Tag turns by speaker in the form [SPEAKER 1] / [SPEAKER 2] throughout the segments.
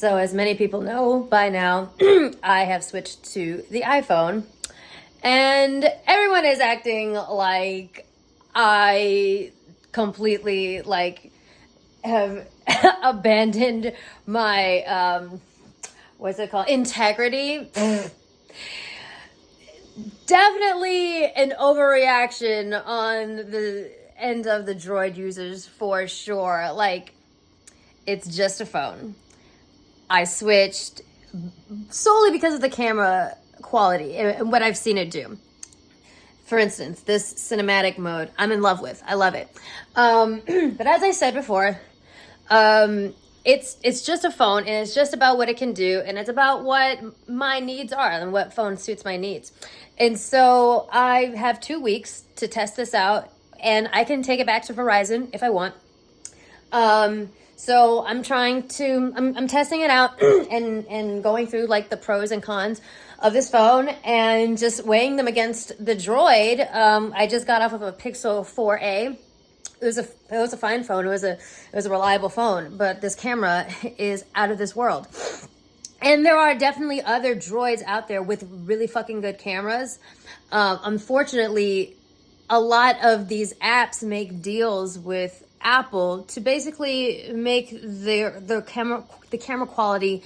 [SPEAKER 1] So as many people know by now, I have switched to the iPhone, and everyone is acting like I completely have abandoned my what's it called, integrity. Definitely an overreaction on the end of the Droid users for sure. Like, it's just a phone. I switched solely because of the camera quality and what I've seen it do. For instance, this cinematic mode, I'm in love with. I love it. But as I said before, it's just a phone, and it's just about what it can do, and it's about what my needs are and what phone suits my needs. And so I have 2 weeks to test this out, and I can take it back to Verizon if I want. So I'm testing it out and going through like the pros and cons of this phone and just weighing them against the Droid. I just got off of a Pixel 4a. It was a fine phone. It was a reliable phone, but this camera is out of this world. And there are definitely other Droids out there with really fucking good cameras. Unfortunately, a lot of these apps make deals with Apple to basically make the camera quality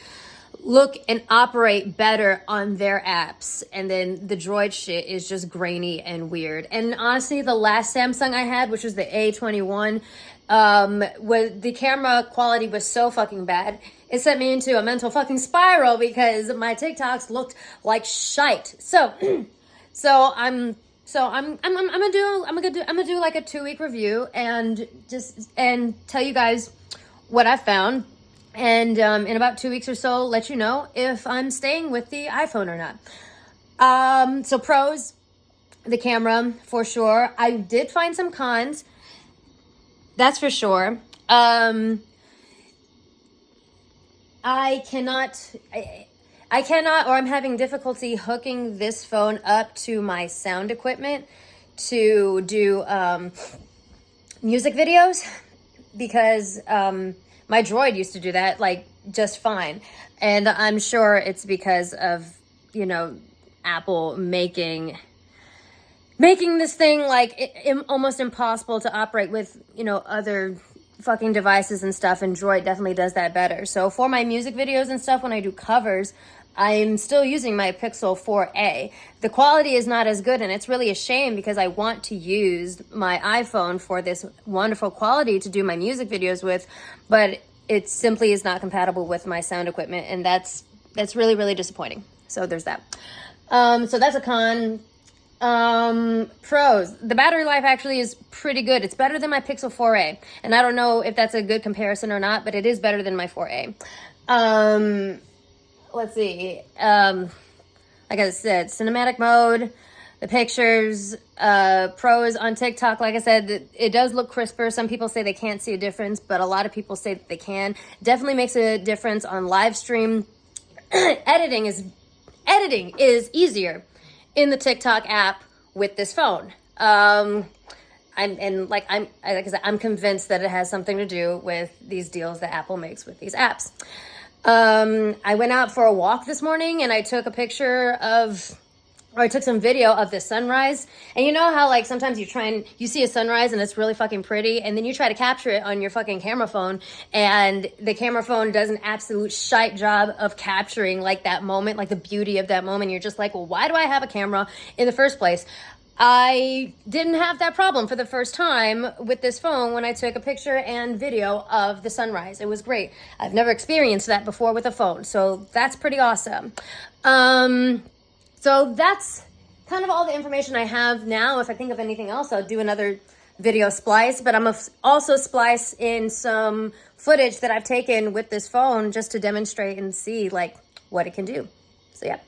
[SPEAKER 1] look and operate better on their apps, and then the Droid shit is just grainy and weird. And honestly, the last Samsung I had, which was the A21, the camera quality was so fucking bad, it sent me into a mental fucking spiral because my TikToks looked like shite. So I'm gonna do like a 2-week review and tell you guys what I found, and in about 2 weeks or so, let you know if I'm staying with the iPhone or not. So pros, the camera for sure. I did find some cons, that's for sure. I cannot, or I'm having difficulty hooking this phone up to my sound equipment to do music videos, because my Droid used to do that like just fine. And I'm sure it's because of, Apple making this thing like almost impossible to operate with, other fucking devices and stuff, and Droid definitely does that better. So for my music videos and stuff, when I do covers, I'm still using my Pixel 4a. The quality is not as good, and it's really a shame because I want to use my iPhone for this wonderful quality to do my music videos with, but it simply is not compatible with my sound equipment, and that's really, really disappointing. So there's that. So that's a con. Pros. The battery life actually is pretty good. It's better than my Pixel 4a. And I don't know if that's a good comparison or not, but it is better than my 4a. Let's see. Like I said, cinematic mode, the pictures, pros on TikTok. Like I said, it does look crisper. Some people say they can't see a difference, but a lot of people say that they can. Definitely makes a difference on live stream. Editing is easier in the TikTok app with this phone. I'm convinced that it has something to do with these deals that Apple makes with these apps. I went out for a walk this morning, and I took some video of the sunrise. And you know how like sometimes you see a sunrise and it's really fucking pretty, and then you try to capture it on your fucking camera phone, and the camera phone does an absolute shite job of capturing like that moment, like the beauty of that moment. You're just like, well, why do I have a camera in the first place? I didn't have that problem for the first time with this phone when I took a picture and video of the sunrise. It was great. I've never experienced that before with a phone, so that's pretty awesome. So that's kind of all the information I have now. If I think of anything else, I'll do another video splice, but I'm also splice in some footage that I've taken with this phone just to demonstrate and see like what it can do. So yeah.